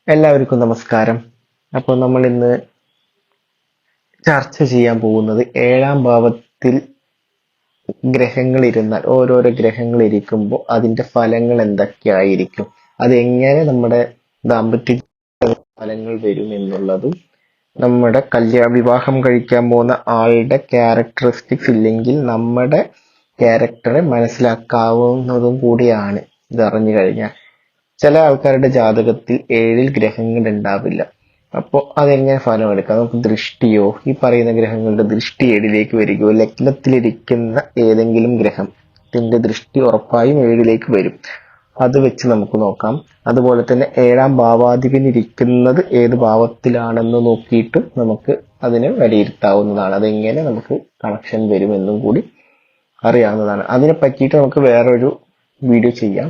എല്ലാവർക്കും നമസ്കാരം. അപ്പോൾ നമ്മൾ ഇന്ന് ചർച്ച ചെയ്യാൻ പോകുന്നത് ഏഴാം ഭാവത്തിൽ ഗ്രഹങ്ങൾ ഇരുന്നാൽ ഓരോരോ ഗ്രഹങ്ങൾ ഇരിക്കുമ്പോൾ അതിന്റെ ഫലങ്ങൾ എന്തൊക്കെയായിരിക്കും, അത് എങ്ങനെ നമ്മുടെ ദാമ്പത്യ ഫലങ്ങൾ വരും എന്നുള്ളതും, നമ്മുടെ വിവാഹം കഴിക്കാൻ പോകുന്ന ആളുടെ ക്യാരക്ടറിസ്റ്റിക്സ് ഇല്ലെങ്കിൽ നമ്മുടെ ക്യാരക്ടറെ മനസ്സിലാക്കാവുന്നതും കൂടിയാണ് ഇത് അറിഞ്ഞു കഴിഞ്ഞാൽ. ചില ആൾക്കാരുടെ ജാതകത്തിൽ ഏഴിൽ ഗ്രഹങ്ങൾ ഉണ്ടാവില്ല. അപ്പോൾ അതെങ്ങനെ ഫലമെടുക്കാം? നമുക്ക് ദൃഷ്ടിയോ, ഈ പറയുന്ന ഗ്രഹങ്ങളുടെ ദൃഷ്ടി ഏഴിലേക്ക് വരികയോ, ലഗ്നത്തിലിരിക്കുന്ന ഏതെങ്കിലും ഗ്രഹത്തിന്റെ ദൃഷ്ടി ഉറപ്പായും ഏഴിലേക്ക് വരും. അത് വെച്ച് നമുക്ക് നോക്കാം. അതുപോലെ തന്നെ ഏഴാം ഭാവാധിപൻ ഇരിക്കുന്നത് ഏത് ഭാവത്തിലാണെന്ന് നോക്കിയിട്ട് നമുക്ക് അതിനെ വിലയിരുത്താവുന്നതാണ്. അതെങ്ങനെ നമുക്ക് കണക്ഷൻ വരുമെന്നും കൂടി അറിയാവുന്നതാണ്. അതിനെ പറ്റിയിട്ട് നമുക്ക് വേറൊരു വീഡിയോ ചെയ്യാം.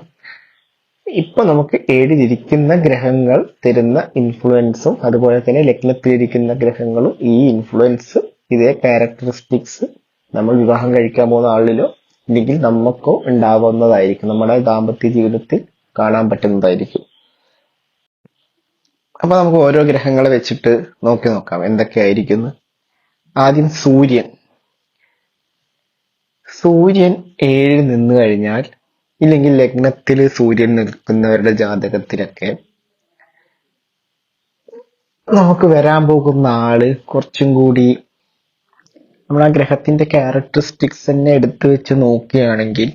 ഇപ്പൊ നമുക്ക് ഏഴിലിരിക്കുന്ന ഗ്രഹങ്ങൾ തരുന്ന ഇൻഫ്ലുവൻസും അതുപോലെ തന്നെ ലഗ്നത്തിലിരിക്കുന്ന ഗ്രഹങ്ങളും ഈ ഇൻഫ്ലുവൻസ്, ഇതേ ക്യാരക്ടറിസ്റ്റിക്സ് നമ്മൾ വിവാഹം കഴിക്കാൻ പോകുന്ന ആളിലോ ഇല്ലെങ്കിൽ നമുക്കോ ഉണ്ടാവുന്നതായിരിക്കും, നമ്മുടെ ദാമ്പത്യ ജീവിതത്തിൽ കാണാൻ പറ്റുന്നതായിരിക്കും. അപ്പൊ നമുക്ക് ഓരോ ഗ്രഹങ്ങളെ വെച്ചിട്ട് നോക്കാം എന്തൊക്കെയായിരിക്കും. ആദ്യം സൂര്യൻ ഏഴിൽ നിന്ന് കഴിഞ്ഞാൽ, ഇല്ലെങ്കിൽ ലഗ്നത്തിൽ സൂര്യൻ നിൽക്കുന്നവരുടെ ജാതകത്തിലൊക്കെ നമുക്ക് വരാൻ പോകുന്ന ആള് കുറച്ചും കൂടി നമ്മൾ ആ ഗ്രഹത്തിന്റെ ക്യാരക്ടറിസ്റ്റിക്സ് തന്നെ എടുത്തു വെച്ച് നോക്കുകയാണെങ്കിൽ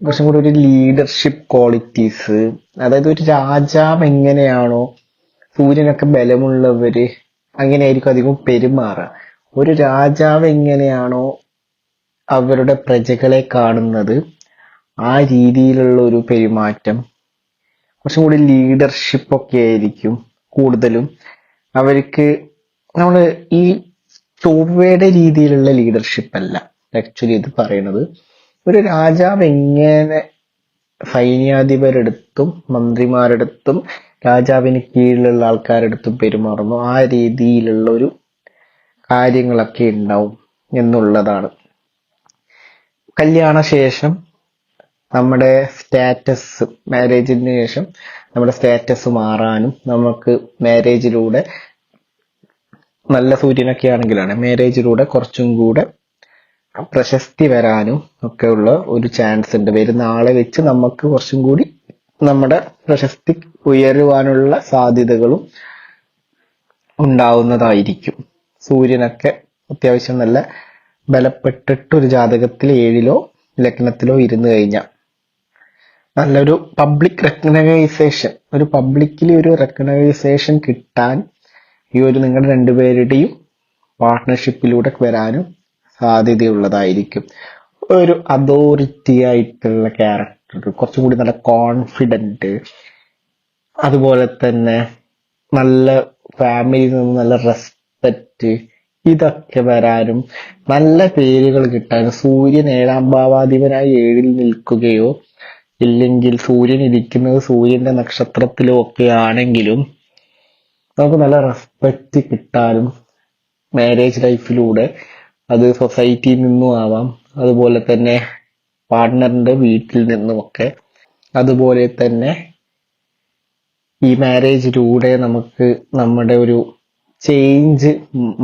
കുറച്ചും കൂടി ഒരു ലീഡർഷിപ്പ് ക്വാളിറ്റീസ്, അതായത് ഒരു രാജാവ് എങ്ങനെയാണോ, സൂര്യനൊക്കെ ബലമുള്ളവര് അങ്ങനെയായിരിക്കും അധികം പെരുമാറുക. ഒരു രാജാവ് എങ്ങനെയാണോ അവരുടെ പ്രജകളെ കാണുന്നത്, ആ രീതിയിലുള്ള ഒരു പെരുമാറ്റം, കുറച്ചും കൂടി ലീഡർഷിപ്പ് ഒക്കെ ആയിരിക്കും കൂടുതലും അവർക്ക്. നമ്മൾ ഈ ചൊവ്വയുടെ രീതിയിലുള്ള ലീഡർഷിപ്പ് അല്ല ആക്ച്വലി ഇത് പറയുന്നത്. ഒരു രാജാവ് എങ്ങനെ സൈന്യാധിപരെടുത്തും മന്ത്രിമാരെടുത്തും രാജാവിന് കീഴിലുള്ള ആൾക്കാരെടുത്തും പെരുമാറുന്നു, ആ രീതിയിലുള്ള ഒരു കാര്യങ്ങളൊക്കെ ഉണ്ടാവും എന്നുള്ളതാണ്. കല്യാണശേഷം നമ്മുടെ സ്റ്റാറ്റസ്, മാരേജിന് ശേഷം നമ്മുടെ സ്റ്റാറ്റസ് മാറാനും, നമുക്ക് മാരേജിലൂടെ നല്ല സൂര്യനൊക്കെ ആണെങ്കിലാണ് മാരേജിലൂടെ കുറച്ചും കൂടെ പ്രശസ്തി വരാനും ഒക്കെ ഉള്ള ഒരു ചാൻസ് ഉണ്ട്. വരുന്ന ആളെ വെച്ച് നമുക്ക് കുറച്ചും കൂടി നമ്മുടെ പ്രശസ്തി ഉയരുവാനുള്ള സാധ്യതകളും ഉണ്ടാവുന്നതായിരിക്കും. സൂര്യനൊക്കെ അത്യാവശ്യം നല്ല ബലപ്പെട്ടിട്ട് ഒരു ജാതകത്തിൽ ഏഴിലോ ലഗ്നത്തിലോ ഇരുന്ന് കഴിഞ്ഞാൽ നല്ലൊരു പബ്ലിക് റെക്കഗ്നൈസേഷൻ, ഒരു പബ്ലിക്കിൽ ഒരു റെക്കഗ്നൈസേഷൻ കിട്ടാൻ ഈ ഒരു നിങ്ങളുടെ രണ്ടുപേരുടെയും പാർട്ട്ണർഷിപ്പിലൂടെ വരാനും സാധ്യതയുള്ളതായിരിക്കും. ഒരു അതോറിറ്റി ആയിട്ടുള്ള ക്യാരക്ടർ, കുറച്ചും കൂടി നല്ല കോൺഫിഡന്റ്, അതുപോലെ തന്നെ നല്ല ഫാമിലിയിൽ നിന്ന് നല്ല റെസ്പെക്റ്റ്, ഇതൊക്കെ വരാനും നല്ല പേരുകൾ കിട്ടാനും, സൂര്യൻ ഏഴാം ഭാവാധിപനായി ഏഴിൽ നിൽക്കുകയോ ഇല്ലെങ്കിൽ സൂര്യൻ ഇരിക്കുന്നത് സൂര്യന്റെ നക്ഷത്രത്തിലോ ഒക്കെ ആണെങ്കിലും നമുക്ക് നല്ല റെസ്പെക്റ്റ് കിട്ടാനും മാരേജ് ലൈഫിലൂടെ, അത് സൊസൈറ്റിയിൽ നിന്നും ആവാം, അതുപോലെ തന്നെ പാർട്ട്ണറിന്റെ വീട്ടിൽ നിന്നുമൊക്കെ, അതുപോലെ തന്നെ ഈ മാരേജിലൂടെ നമുക്ക് നമ്മുടെ ഒരു ചേഞ്ച്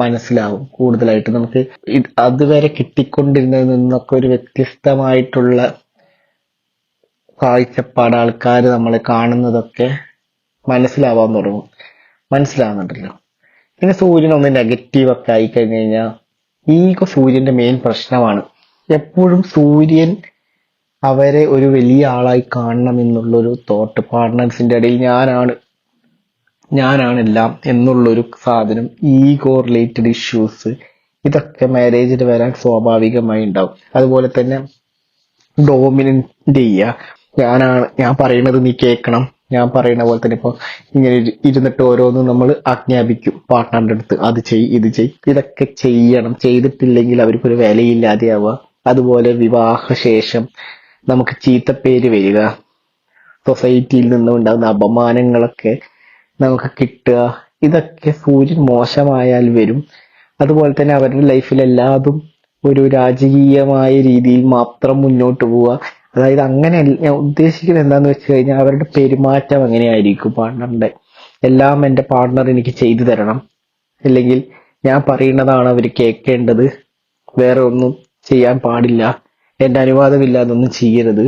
മനസ്സിലാവും. കൂടുതലായിട്ട് നമുക്ക് അതുവരെ കിട്ടിക്കൊണ്ടിരുന്നതിൽ നിന്നൊക്കെ ഒരു വ്യത്യസ്തമായിട്ടുള്ള കാഴ്ചപ്പാട് ആൾക്കാർ നമ്മളെ കാണുന്നതൊക്കെ മനസ്സിലാവാൻ തുടങ്ങും. മനസ്സിലാവുന്നുണ്ടല്ലോ. പിന്നെ സൂര്യൻ ഒന്ന് നെഗറ്റീവ് ഒക്കെ ആയി കഴിഞ്ഞു കഴിഞ്ഞാൽ ഈഗോ സൂര്യന്റെ മെയിൻ പ്രശ്നമാണ്. എപ്പോഴും സൂര്യൻ അവരെ ഒരു വലിയ ആളായി കാണണം എന്നുള്ളൊരു തോട്ട്, പാർട്ട്നേഴ്സിന്റെ ഇടയിൽ ഞാനാണെല്ലാം എന്നുള്ളൊരു സാധനം, ഈഗോ റിലേറ്റഡ് ഇഷ്യൂസ്, ഇതൊക്കെ മാരേജിൽ വരാൻ സ്വാഭാവികമായി ഉണ്ടാവും. അതുപോലെ തന്നെ ഡോമിനന്റ് ചെയ്യുക, ഞാൻ പറയുന്നത് നീ കേൾക്കണം, ഞാൻ പറയുന്ന പോലെ തന്നെ ഇപ്പൊ ഇങ്ങനെ ഇരുന്നിട്ട് ഓരോന്നും നമ്മൾ ആജ്ഞാപിക്കും പാർട്ട്ണറിന്റെ അടുത്ത്, അത് ചെയ് ഇത് ചെയ്, ഇതൊക്കെ ചെയ്യണം, ചെയ്തിട്ടില്ലെങ്കിൽ അവർക്കൊരു വിലയില്ലാതെയാവുക. അതുപോലെ വിവാഹശേഷം നമുക്ക് ചീത്തപ്പേര് വരിക, സൊസൈറ്റിയിൽ നിന്നും ഉണ്ടാകുന്ന അപമാനങ്ങളൊക്കെ നമുക്ക് കിട്ടുക, ഇതൊക്കെ സൂര്യൻ മോശമായാൽ വരും. അതുപോലെ തന്നെ അവരുടെ ലൈഫിൽ എല്ലാതും ഒരു രാജകീയമായ രീതിയിൽ മാത്രം മുന്നോട്ട് പോവുക, അതായത് അങ്ങനെ ഞാൻ ഉദ്ദേശിക്കുന്നത് എന്താന്ന് വെച്ച് കഴിഞ്ഞാൽ അവരുടെ പെരുമാറ്റം എങ്ങനെയായിരിക്കും പാർട്ണറിന്റെ. എല്ലാം എന്റെ പാർട്ണർ എനിക്ക് ചെയ്തു തരണം, അല്ലെങ്കിൽ ഞാൻ പറയുന്നതാണ് അവർ കേൾക്കേണ്ടത്, വേറെ ഒന്നും ചെയ്യാൻ പാടില്ല, എന്റെ അനുവാദമില്ലാതെ ഒന്നും ചെയ്യരുത്,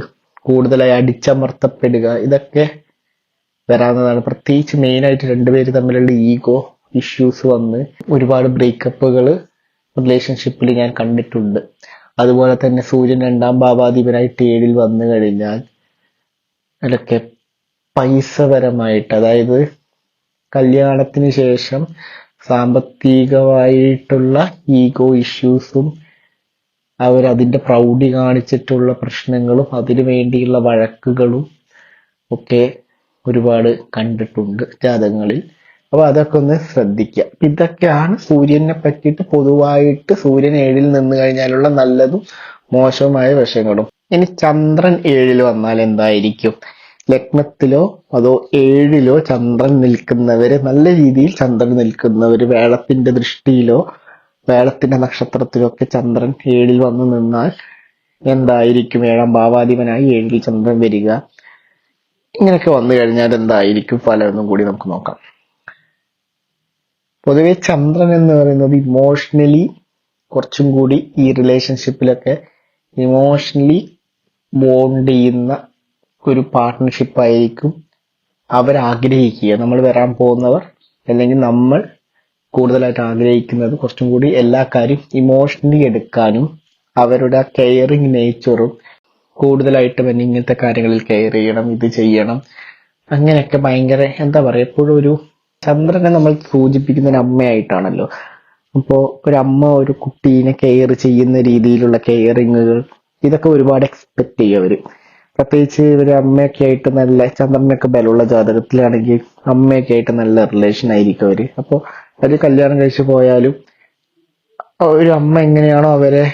കൂടുതലായി അടിച്ചമർത്തപ്പെടുക, ഇതൊക്കെ വരാവുന്നതാണ്. പ്രത്യേകിച്ച് മെയിൻ ആയിട്ട് രണ്ടുപേര് തമ്മിലുള്ള ഈഗോ ഇഷ്യൂസ് വന്ന് ഒരുപാട് ബ്രേക്കപ്പുകൾ റിലേഷൻഷിപ്പിൽ ഞാൻ കണ്ടിട്ടുണ്ട്. അതുപോലെ തന്നെ സൂര്യൻ രണ്ടാം ഭാവാധിപനായിട്ട് ഏഴിൽ വന്നു കഴിഞ്ഞാൽ അതൊക്കെ പൈസപരമായിട്ട്, അതായത് കല്യാണത്തിന് ശേഷം സാമ്പത്തികമായിട്ടുള്ള ഈഗോ ഇഷ്യൂസും അവരതിന്റെ പ്രൗഢി കാണിച്ചിട്ടുള്ള പ്രശ്നങ്ങളും അതിനു വേണ്ടിയുള്ള വഴക്കുകളും ഒക്കെ ഒരുപാട് കണ്ടിട്ടുണ്ട് ജാതകങ്ങളിൽ. അപ്പൊ അതൊക്കെ ഒന്ന് ശ്രദ്ധിക്കുക. ഇതൊക്കെയാണ് സൂര്യനെ പറ്റിയിട്ട് പൊതുവായിട്ട് സൂര്യൻ ഏഴിൽ നിന്ന് കഴിഞ്ഞാലുള്ള നല്ലതും മോശവുമായ വശങ്ങളും. ഇനി ചന്ദ്രൻ ഏഴിൽ വന്നാൽ എന്തായിരിക്കും? ലഗ്നത്തിലോ അതോ ഏഴിലോ ചന്ദ്രൻ നിൽക്കുന്നവര്, നല്ല രീതിയിൽ ചന്ദ്രൻ നിൽക്കുന്നവര്, വേളത്തിന്റെ ദൃഷ്ടിയിലോ വേളത്തിന്റെ നക്ഷത്രത്തിലോ ഒക്കെ ചന്ദ്രൻ ഏഴിൽ വന്നു നിന്നാൽ എന്തായിരിക്കും? ഏഴാം ഭാവാധിപനായി ഏഴിൽ ചന്ദ്രൻ വരിക, ഇങ്ങനെയൊക്കെ വന്നു കഴിഞ്ഞാൽ എന്തായിരിക്കും ഫലം എന്നും കൂടി നമുക്ക് നോക്കാം. പൊതുവെ ചന്ദ്രൻ എന്ന് പറയുന്നത് ഇമോഷണലി കുറച്ചും കൂടി ഈ റിലേഷൻഷിപ്പിലൊക്കെ ഇമോഷണലി ബോണ്ട് ചെയ്യുന്ന ഒരു പാർട്ട്ണർഷിപ്പ് ആയിരിക്കും അവരാഗ്രഹിക്കുക. നമ്മൾ വരാൻ പോകുന്നവർ അല്ലെങ്കിൽ നമ്മൾ കൂടുതലായിട്ട് ആഗ്രഹിക്കുന്നത് കുറച്ചും കൂടി എല്ലാ കാര്യം ഇമോഷണലി എടുക്കാനും അവരുടെ ആ കെയറിങ് നേച്ചറും കൂടുതലായിട്ടും എന്നെ ഇങ്ങനത്തെ കാര്യങ്ങളിൽ കെയർ ചെയ്യണം, ഇത് ചെയ്യണം, അങ്ങനെയൊക്കെ ഭയങ്കര എന്താ പറയുക, എപ്പോഴും ഒരു ചന്ദ്രനെ നമ്മൾ സൂചിപ്പിക്കുന്ന ഒരു അമ്മയായിട്ടാണല്ലോ. അപ്പോ ഒരു അമ്മ ഒരു കുട്ടീനെ കെയർ ചെയ്യുന്ന രീതിയിലുള്ള കെയറിങ്ങുകൾ, ഇതൊക്കെ ഒരുപാട് എക്സ്പെക്ട് ചെയ്യും അവര്. പ്രത്യേകിച്ച് ഒരു അമ്മയൊക്കെ ആയിട്ട് നല്ല, ചന്ദ്രനൊക്കെ ബലമുള്ള ജാതകത്തിലാണെങ്കിൽ അമ്മയൊക്കെ ആയിട്ട് നല്ല റിലേഷൻ ആയിരിക്കും അവര്. അപ്പോൾ അവര് കല്യാണം കഴിച്ചു പോയാലും ഒരു അമ്മ എങ്ങനെയാണോ അവരെ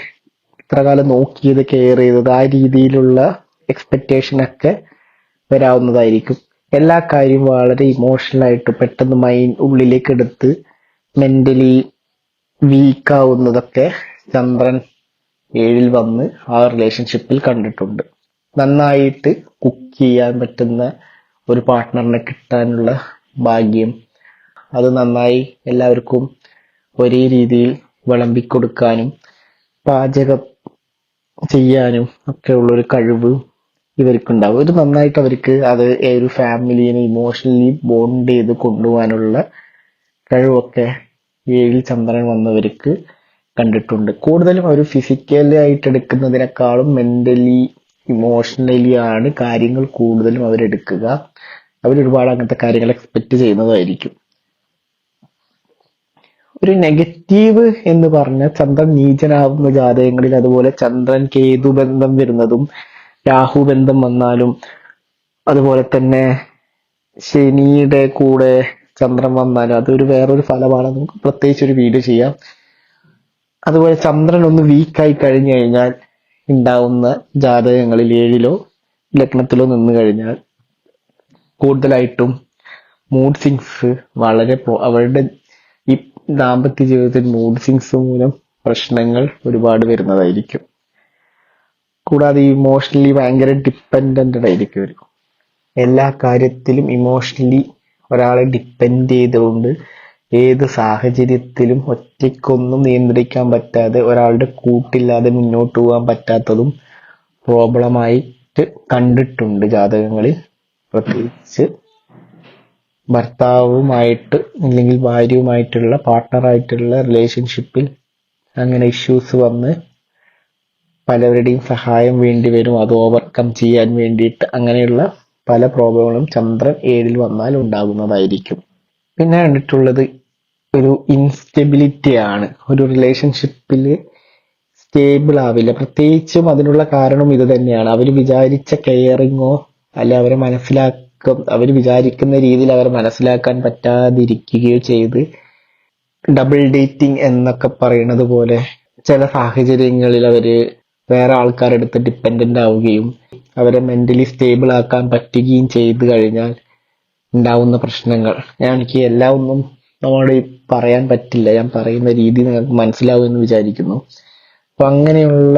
ഇത്ര കാലം നോക്കിയത്, കെയർ ചെയ്തത്, ആ രീതിയിലുള്ള എക്സ്പെക്ടേഷൻ ഒക്കെ വരാവുന്നതായിരിക്കും. എല്ലാ കാര്യവും വളരെ ഇമോഷണൽ ആയിട്ട് പെട്ടെന്ന് ഉള്ളിലേക്ക് എടുത്ത് മെന്റലി വീക്ക് ആവുന്നതൊക്കെ ചന്ദ്രൻ ഏഴിൽ വന്ന് ആ റിലേഷൻഷിപ്പിൽ കണ്ടിട്ടുണ്ട്. നന്നായിട്ട് കുക്ക് ചെയ്യാൻ പറ്റുന്ന ഒരു പാർട്ട്ണറിനെ കിട്ടാനുള്ള ഭാഗ്യം, അത് നന്നായി എല്ലാവർക്കും ഒരേ രീതിയിൽ വിളമ്പിക്കൊടുക്കാനും പാചകം ചെയ്യാനും ഒക്കെ ഉള്ളൊരു കഴിവ് ഇവർക്കുണ്ടാവും. ഒരു നന്നായിട്ട് അവർക്ക് അത് ഒരു ഫാമിലിയെ ഇമോഷണലി ബോണ്ട് ചെയ്ത് കൊണ്ടുപോകാനുള്ള കഴിവൊക്കെ ഏഴിൽ ചന്ദ്രൻ വന്നവർക്ക് കണ്ടിട്ടുണ്ട്. കൂടുതലും അവർ ഫിസിക്കലി ആയിട്ട് എടുക്കുന്നതിനേക്കാളും മെന്റലി ഇമോഷണലി ആണ് കാര്യങ്ങൾ കൂടുതലും അവരെടുക്കുക. അവരൊരുപാട് അങ്ങനത്തെ കാര്യങ്ങൾ എക്സ്പെക്ട് ചെയ്യുന്നതായിരിക്കും. ഒരു നെഗറ്റീവ് എന്ന് പറഞ്ഞാൽ ചന്ദ്രൻ നീചനാവുന്ന ജാതകങ്ങളിൽ, അതുപോലെ ചന്ദ്രൻ കേതു ബന്ധം വരുന്നതും രാഹു ബന്ധം വന്നാലും, അതുപോലെ തന്നെ ശനിയുടെ കൂടെ ചന്ദ്രൻ വന്നാലും അതൊരു വേറൊരു ഫലമാണ്. നമുക്ക് പ്രത്യേകിച്ച് ഒരു വീഡിയോ ചെയ്യാം. അതുപോലെ ചന്ദ്രൻ ഒന്ന് വീക്കായി കഴിഞ്ഞു കഴിഞ്ഞാൽ ഉണ്ടാവുന്ന ജാതകങ്ങളിൽ ഏഴിലോ ലഗ്നത്തിലോ നിന്ന് കഴിഞ്ഞാൽ കൂടുതലായിട്ടും മൂഡ് സിങ്സ് വളരെ അവരുടെ ഈ ദാമ്പത്യ ജീവിതത്തിൽ മൂഡ് സിങ്സ് മൂലം പ്രശ്നങ്ങൾ ഒരുപാട് വരുന്നതായിരിക്കും. കൂടാതെ ഇമോഷണലി ഭയങ്കര ഡിപ്പെൻഡന്റ് ആയിരിക്കും അവർ. എല്ലാ കാര്യത്തിലും ഇമോഷണലി ഒരാളെ ഡിപ്പെൻഡ് ചെയ്തുകൊണ്ട് ഏത് സാഹചര്യത്തിലും ഒറ്റയ്ക്കൊന്നും നിയന്ത്രിക്കാൻ പറ്റാതെ, ഒരാളുടെ കൂട്ടില്ലാതെ മുന്നോട്ട് പോകാൻ പറ്റാത്തതും പ്രോബ്ലമായിട്ട് കണ്ടിട്ടുണ്ട് ജാതകങ്ങളിൽ. പ്രത്യേകിച്ച് ഭർത്താവുമായിട്ട് അല്ലെങ്കിൽ ഭാര്യയുമായിട്ടുള്ള പാർട്ട്ണറായിട്ടുള്ള റിലേഷൻഷിപ്പിൽ അങ്ങനെ ഇഷ്യൂസ് വന്ന് പലവരുടെയും സഹായം വേണ്ടി വരും, അത് ഓവർകം ചെയ്യാൻ വേണ്ടിയിട്ട്. അങ്ങനെയുള്ള പല പ്രോബ്ലങ്ങളും ചന്ദ്രൻ ഏഴിൽ വന്നാൽ ഉണ്ടാകുന്നതായിരിക്കും. പിന്നെ കണ്ടിട്ടുള്ളത് ഒരു ഇൻസ്റ്റെബിലിറ്റി ആണ്. ഒരു റിലേഷൻഷിപ്പിൽ സ്റ്റേബിൾ ആവില്ല. പ്രത്യേകിച്ചും അതിനുള്ള കാരണം ഇത് തന്നെയാണ്. അവർ വിചാരിച്ച കെയറിങ്ങോ അല്ലെ അവർ വിചാരിക്കുന്ന രീതിയിൽ അവരെ മനസ്സിലാക്കാൻ പറ്റാതിരിക്കുകയോ ചെയ്ത് ഡബിൾ ഡേറ്റിംഗ് എന്നൊക്കെ പറയുന്നത് പോലെ ചില സാഹചര്യങ്ങളിൽ അവര് വേറെ ആൾക്കാരെടുത്ത് ഡിപ്പെൻഡന്റ് ആവുകയും അവരെ മെന്റലി സ്റ്റേബിൾ ആക്കാൻ പറ്റുകയും ചെയ്തു കഴിഞ്ഞാൽ ഉണ്ടാവുന്ന പ്രശ്നങ്ങൾ, എനിക്ക് എല്ലാം ഒന്നും നമ്മോട് പറയാൻ പറ്റില്ല, ഞാൻ പറയുന്ന രീതി നിങ്ങൾക്ക് മനസ്സിലാവുമെന്ന് വിചാരിക്കുന്നു. അപ്പൊ അങ്ങനെയുള്ള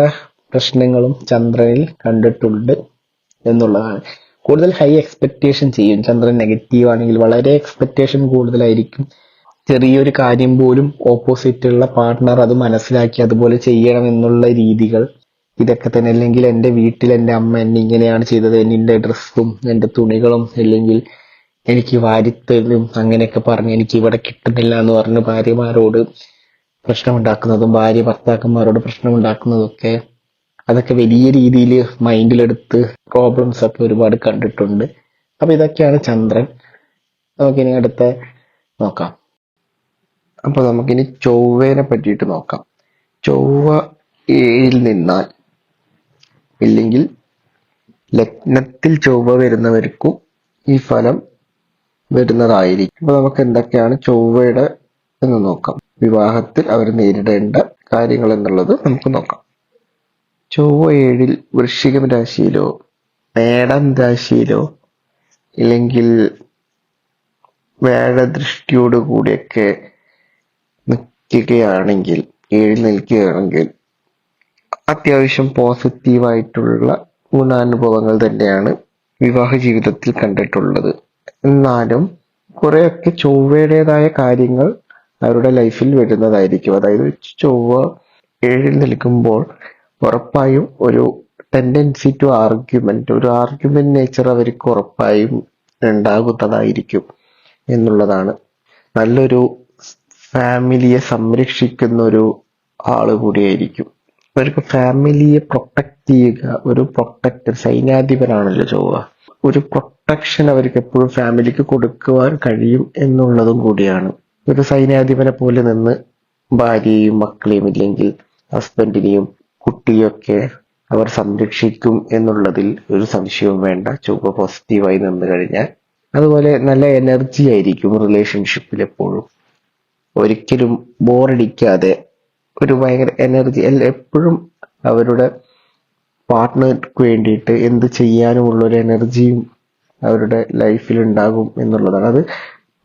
പ്രശ്നങ്ങളും ചന്ദ്രനിൽ കണ്ടിട്ടുണ്ട് എന്നുള്ളതാണ്. കൂടുതൽ ഹൈ എക്സ്പെക്ടേഷൻ ചെയ്യും. ചന്ദ്രൻ നെഗറ്റീവ് ആണെങ്കിൽ വളരെ എക്സ്പെക്ടേഷൻ കൂടുതലായിരിക്കും. ചെറിയൊരു കാര്യം പോലും ഓപ്പോസിറ്റുള്ള പാർട്ട്ണർ അത് മനസ്സിലാക്കി അതുപോലെ ചെയ്യണം എന്നുള്ള രീതികൾ ഇതൊക്കെ തന്നെ. അല്ലെങ്കിൽ എന്റെ വീട്ടിൽ എന്റെ അമ്മ എന്നെ ഇങ്ങനെയാണ് ചെയ്തത്, എന്റെ ഡ്രസ്സും എന്റെ തുണികളും, അല്ലെങ്കിൽ എനിക്ക് വാരിത്തരും അങ്ങനെയൊക്കെ പറഞ്ഞ് എനിക്ക് ഇവിടെ കിട്ടുന്നില്ല എന്ന് പറഞ്ഞ് ഭാര്യമാരോട് പ്രശ്നമുണ്ടാക്കുന്നതും ഭാര്യ ഭർത്താക്കന്മാരോട് പ്രശ്നമുണ്ടാക്കുന്നതും ഒക്കെ അതൊക്കെ വലിയ രീതിയിൽ മൈൻഡിലെടുത്ത് പ്രോബ്ലംസ് ഒക്കെ ഒരുപാട് കണ്ടിട്ടുണ്ട്. അപ്പൊ ഇതൊക്കെയാണ് ചന്ദ്രൻ. നമുക്കിനി അടുത്ത നോക്കാം. അപ്പൊ നമുക്കിനി ചൊവ്വേനെ പറ്റിയിട്ട് നോക്കാം. ചൊവ്വ 7 നിന്നാൽ, ഇല്ലെങ്കിൽ ലഗ്നത്തിൽ ചൊവ്വ വരുന്നവർക്കും ഈ ഫലം വരുന്നതായിരിക്കും. അപ്പൊ നമുക്ക് എന്തൊക്കെയാണ് ചൊവ്വയുടെ എന്ന് നോക്കാം. വിവാഹത്തിൽ അവർ നേരിടേണ്ട കാര്യങ്ങൾ എന്നുള്ളത് നമുക്ക് നോക്കാം. ചൊവ്വ 7 വൃശ്ചികം രാശിയിലോ മേടം രാശിയിലോ ഇല്ലെങ്കിൽ വ്യാഴദൃഷ്ടിയോട് കൂടിയൊക്കെ നിൽക്കുകയാണെങ്കിൽ, 7 നിൽക്കുകയാണെങ്കിൽ അത്യാവശ്യം പോസിറ്റീവായിട്ടുള്ള ഗുണാനുഭവങ്ങൾ തന്നെയാണ് വിവാഹ ജീവിതത്തിൽ കണ്ടിട്ടുള്ളത്. എന്നാലും കുറെയൊക്കെ ചൊവ്വയുടേതായ കാര്യങ്ങൾ അവരുടെ ലൈഫിൽ വരുന്നതായിരിക്കും. അതായത് ചൊവ്വ 7 നിൽക്കുമ്പോൾ ഉറപ്പായും ഒരു ടെൻഡൻസി ടു ആർഗ്യുമെന്റ്, ഒരു ആർഗ്യുമെന്റ് നേച്ചർ അവർക്ക് ഉറപ്പായും ഉണ്ടാകുന്നതായിരിക്കും എന്നുള്ളതാണ്. നല്ലൊരു ഫാമിലിയെ സംരക്ഷിക്കുന്ന ഒരു ആള് കൂടിയായിരിക്കും. അവർക്ക് ഫാമിലിയെ പ്രൊട്ടക്ട് ചെയ്യുക, ഒരു പ്രൊട്ടക്ടർ, സൈന്യാധിപനാണല്ലോ ചൊവ്വ. ഒരു പ്രൊട്ടക്ഷൻ അവർക്ക് എപ്പോഴും ഫാമിലിക്ക് കൊടുക്കുവാൻ കഴിയും എന്നുള്ളതും കൂടിയാണ്. ഒരു സൈന്യാധിപനെ പോലെ നിന്ന് ഭാര്യയും മക്കളെയും ഇല്ലെങ്കിൽ ഹസ്ബൻഡിനെയും കുട്ടിയൊക്കെ അവർ സംരക്ഷിക്കും എന്നുള്ളതിൽ ഒരു സംശയവും വേണ്ട. ചൊവ്വ പോസിറ്റീവായി നിന്ന് കഴിഞ്ഞാൽ അതുപോലെ നല്ല എനർജി ആയിരിക്കും റിലേഷൻഷിപ്പിൽ എപ്പോഴും. ഒരിക്കലും ബോറടിക്കാതെ ഒരു ഭയങ്കര എനർജി, എപ്പോഴും അവരുടെ പാർട്ട്ണർക്ക് വേണ്ടിയിട്ട് എന്ത് ചെയ്യാനുമുള്ള ഒരു എനർജിയും അവരുടെ ലൈഫിൽ ഉണ്ടാകും എന്നുള്ളതാണ്. അത്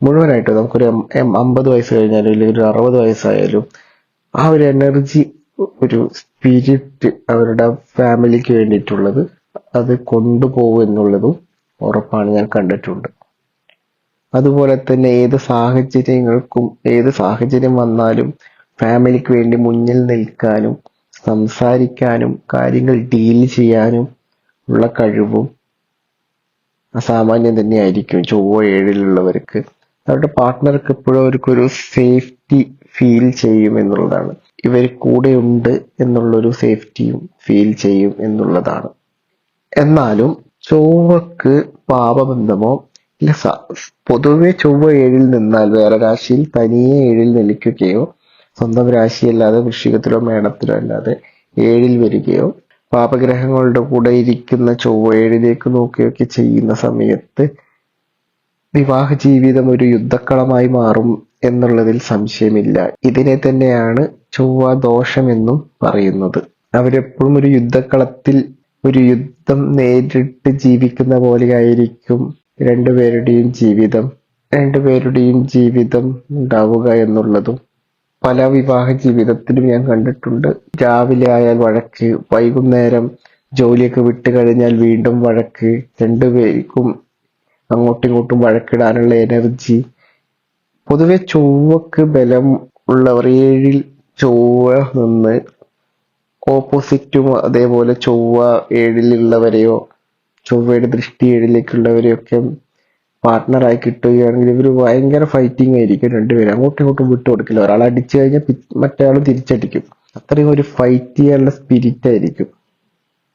മുഴുവനായിട്ട് നമുക്കൊരു 50 വയസ്സ് കഴിഞ്ഞാലും ഇല്ലെങ്കിൽ ഒരു 60 വയസ്സായാലും ആ ഒരു എനർജി, ഒരു സ്പിരിറ്റ് അവരുടെ ഫാമിലിക്ക് വേണ്ടിയിട്ടുള്ളത് അത് കൊണ്ടുപോകും എന്നുള്ളതും ഉറപ്പാണ്, ഞാൻ കണ്ടിട്ടുണ്ട്. അതുപോലെ തന്നെ ഏത് സാഹചര്യം വന്നാലും ഫാമിലിക്ക് വേണ്ടി മുന്നിൽ നിൽക്കാനും സംസാരിക്കാനും കാര്യങ്ങൾ ഡീൽ ചെയ്യാനും ഉള്ള കഴിവും അസാമാന്യം തന്നെയായിരിക്കും ചൊവ്വ 7-ലുള്ളവർക്ക്. അവരുടെ പാർട്ട്ണർക്ക് എപ്പോഴും അവർക്കൊരു സേഫ്റ്റി ഫീൽ ചെയ്യും എന്നുള്ളതാണ്. ഇവർ കൂടെയുണ്ട് എന്നുള്ളൊരു സേഫ്റ്റിയും ഫീൽ ചെയ്യും എന്നുള്ളതാണ്. എന്നാലും ചൊവ്വക്ക് പാപബന്ധമോ ഇല്ല. പൊതുവെ ചൊവ്വ 7-ൽ നിന്നാൽ വേറെ രാശിയിൽ തനിയെ 7-ൽ നിൽക്കുകയോ സ്വന്തം രാശിയല്ലാതെ വൃശ്ചികത്തിലോ മേടത്തിലോ അല്ലാതെ 7-ൽ വരികയോ പാപഗ്രഹങ്ങളുടെ കൂടെ ഇരിക്കുന്ന ചൊവ്വ 7-ലേക്ക് നോക്കുകയൊക്കെ ചെയ്യുന്ന സമയത്ത് വിവാഹ ജീവിതം ഒരു യുദ്ധക്കളമായി മാറും എന്നുള്ളതിൽ സംശയമില്ല. ഇതിനെ തന്നെയാണ് ചൊവ്വ ദോഷമെന്നും പറയുന്നത്. അവരെപ്പോഴും ഒരു യുദ്ധക്കളത്തിൽ ഒരു യുദ്ധം നേരിട്ട് ജീവിക്കുന്ന പോലെയായിരിക്കും രണ്ടുപേരുടെയും ജീവിതം ഉണ്ടാവുക എന്നുള്ളതും പല വിവാഹ ജീവിതത്തിലും ഞാൻ കണ്ടിട്ടുണ്ട്. രാവിലെ ആയാൽ വഴക്ക്, വൈകുന്നേരം ജോലിയൊക്കെ വിട്ട് കഴിഞ്ഞാൽ വീണ്ടും വഴക്ക്, രണ്ടുപേർക്കും അങ്ങോട്ടും ഇങ്ങോട്ടും വഴക്കിടാനുള്ള എനർജി. പൊതുവെ ചൊവ്വക്ക് ബലം ഉള്ളവർ 7-ൽ ചൊവ്വ നിന്ന് ഓപ്പോസിറ്റും അതേപോലെ ചൊവ്വ 7-ലുള്ളവരെയോ ചൊവ്വയുടെ ദൃഷ്ടി 7-ലേക്കുള്ളവരെയൊക്കെ പാർട്ട്ണറായി കിട്ടുകയാണെങ്കിൽ ഇവർ ഭയങ്കര ഫൈറ്റിംഗ് ആയിരിക്കും. രണ്ടുപേരും അങ്ങോട്ടും ഇങ്ങോട്ടും വിട്ടു കൊടുക്കില്ല. ഒരാൾ അടിച്ചു കഴിഞ്ഞാൽ മറ്റേയാളും തിരിച്ചടിക്കും. അത്രയും ഒരു ഫൈറ്റ് ചെയ്യാനുള്ള സ്പിരിറ്റ് ആയിരിക്കും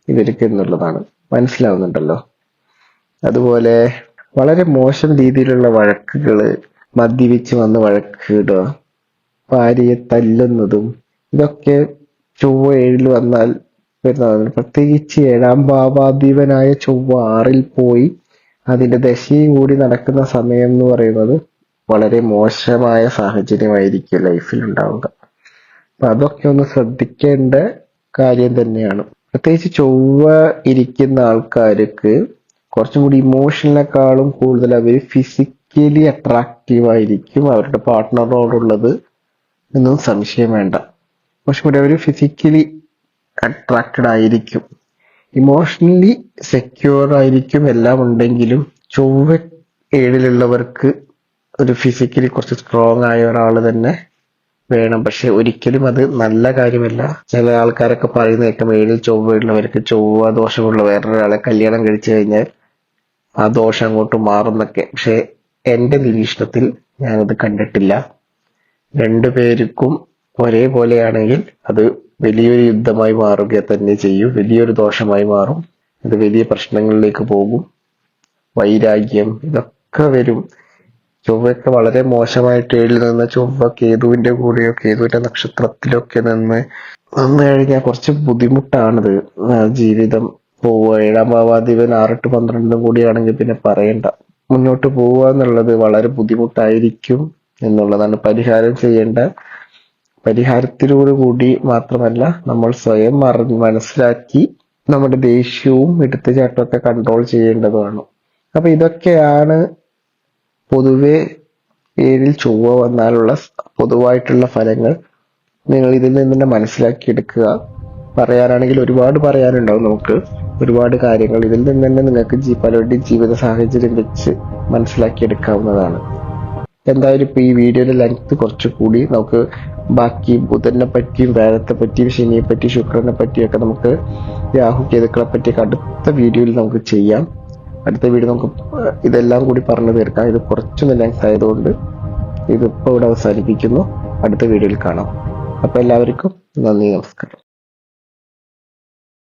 ഇവർക്ക് എന്നുള്ളതാണ്. മനസ്സിലാവുന്നുണ്ടല്ലോ? അതുപോലെ വളരെ മോശം രീതിയിലുള്ള വഴക്കുകള്, മദ്യപിച്ച് വന്ന് വഴക്കിടുക, ഭാര്യയെ തല്ലുന്നതും ഇതൊക്കെ ചൊവ്വ 7-ൽ വന്നാൽ വരുന്നതാണ്. പ്രത്യേകിച്ച് 7-ാം ഭാവാധിപനായ ചൊവ്വ 6-ൽ പോയി അതിന്റെ ദശയും കൂടി നടക്കുന്ന സമയം എന്ന് പറയുന്നത് വളരെ മോശമായ സാഹചര്യമായിരിക്കും ലൈഫിൽ ഉണ്ടാവുക. അപ്പൊ അതൊക്കെ ഒന്ന് ശ്രദ്ധിക്കേണ്ട കാര്യം തന്നെയാണ്. പ്രത്യേകിച്ച് ചൊവ്വ ഇരിക്കുന്ന ആൾക്കാർക്ക് കുറച്ചും കൂടി ഇമോഷണലിനെക്കാളും കൂടുതൽ അവർ ഫിസിക്കലി അട്രാക്റ്റീവ് ആയിരിക്കും അവരുടെ പാർട്ട്ണറോടുള്ളത് എന്നും സംശയം വേണ്ട. കുറച്ചും കൂടി അവർ ഫിസിക്കലി അട്രാക്റ്റഡ് ആയിരിക്കും, ഇമോഷണലി സെക്യൂർ ആയിരിക്കും, എല്ലാം ഉണ്ടെങ്കിലും ചൊവ്വ ഏഴിലുള്ളവർക്ക് ഒരു ഫിസിക്കലി കുറച്ച് സ്ട്രോങ് ആയ ഒരാൾ തന്നെ വേണം. പക്ഷെ ഒരിക്കലും അത് നല്ല കാര്യമല്ല. ചില ആൾക്കാരൊക്കെ പറയുന്ന കേൾക്കാം, ഏഴിൽ ചൊവ്വയുള്ളവർക്ക് ചൊവ്വ ദോഷമുള്ള വേറൊരാളെ കല്യാണം കഴിച്ചു കഴിഞ്ഞാൽ ആ ദോഷം അങ്ങോട്ട് മാറുന്നൊക്കെ. പക്ഷെ എന്റെ നിരീക്ഷണത്തിൽ ഞാനത് കണ്ടിട്ടില്ല. രണ്ടുപേർക്കും ഒരേപോലെയാണെങ്കിൽ അത് വലിയൊരു യുദ്ധമായി മാറുക തന്നെ ചെയ്യും, വലിയൊരു ദോഷമായി മാറും, അത് വലിയ പ്രശ്നങ്ങളിലേക്ക് പോകും, വൈരാഗ്യം ഇതൊക്കെ വരും. ചൊവ്വയൊക്കെ വളരെ മോശമായിട്ട് ഏഴിൽ നിന്ന് ചൊവ്വ കേതുവിന്റെ കൂടെയോ കേതുവിന്റെ നക്ഷത്രത്തിലൊക്കെ നിന്ന് കഴിഞ്ഞാൽ കുറച്ച് ബുദ്ധിമുട്ടാണത്. ജീവിതം പോവുക. ഏഴാം ഭാവാധിപൻ 6, 8, 12 കൂടിയാണെങ്കിൽ പിന്നെ പറയണ്ട. മുന്നോട്ട് പോവുക എന്നുള്ളത് വളരെ ബുദ്ധിമുട്ടായിരിക്കും എന്നുള്ളതാണ്. പരിഹാരം ചെയ്യേണ്ട പരിഹാരത്തിലൂടെ കൂടി മാത്രമല്ല, നമ്മൾ സ്വയം മനസ്സിലാക്കി നമ്മുടെ ദേഷ്യവും എടുത്തുചാട്ടമൊക്കെ കൺട്രോൾ ചെയ്യേണ്ടതാണ്. അപ്പൊ ഇതൊക്കെയാണ് പൊതുവെ ഏഴിൽ ചൊവ്വ വന്നാലുള്ള പൊതുവായിട്ടുള്ള ഫലങ്ങൾ. നിങ്ങൾ ഇതിൽ നിന്ന് തന്നെ മനസ്സിലാക്കിയെടുക്കുക. പറയാനാണെങ്കിൽ ഒരുപാട് പറയാനുണ്ടാവും നമുക്ക്, ഒരുപാട് കാര്യങ്ങൾ ഇതിൽ നിന്ന് തന്നെ നിങ്ങൾക്ക് പലരുടെയും ജീവിത സാഹചര്യം വെച്ച് മനസ്സിലാക്കിയെടുക്കാവുന്നതാണ്. എന്തായാലും ഇപ്പൊ ഈ വീഡിയോയുടെ ലെങ്ത് കുറച്ചുകൂടി, നമുക്ക് ബാക്കി ബുധനെ പറ്റിയും വ്യാഴത്തെ പറ്റിയും ശനിയെ പറ്റി ശുക്രനെ പറ്റിയൊക്കെ നമുക്ക് രാഹു കേതുക്കളെ പറ്റിയൊക്കെ അടുത്ത വീഡിയോയിൽ നമുക്ക് ചെയ്യാം. അടുത്ത വീഡിയോ നമുക്ക് ഇതെല്ലാം കൂടി പറഞ്ഞു തീർക്കാം. ഇത് കുറച്ചൊന്ന് ലെങ്ത് ആയതുകൊണ്ട് ഇതിപ്പോ ഇവിടെ അവസാനിപ്പിക്കുന്നു. അടുത്ത വീഡിയോയിൽ കാണാം. അപ്പൊ എല്ലാവർക്കും നന്ദി, നമസ്കാരം.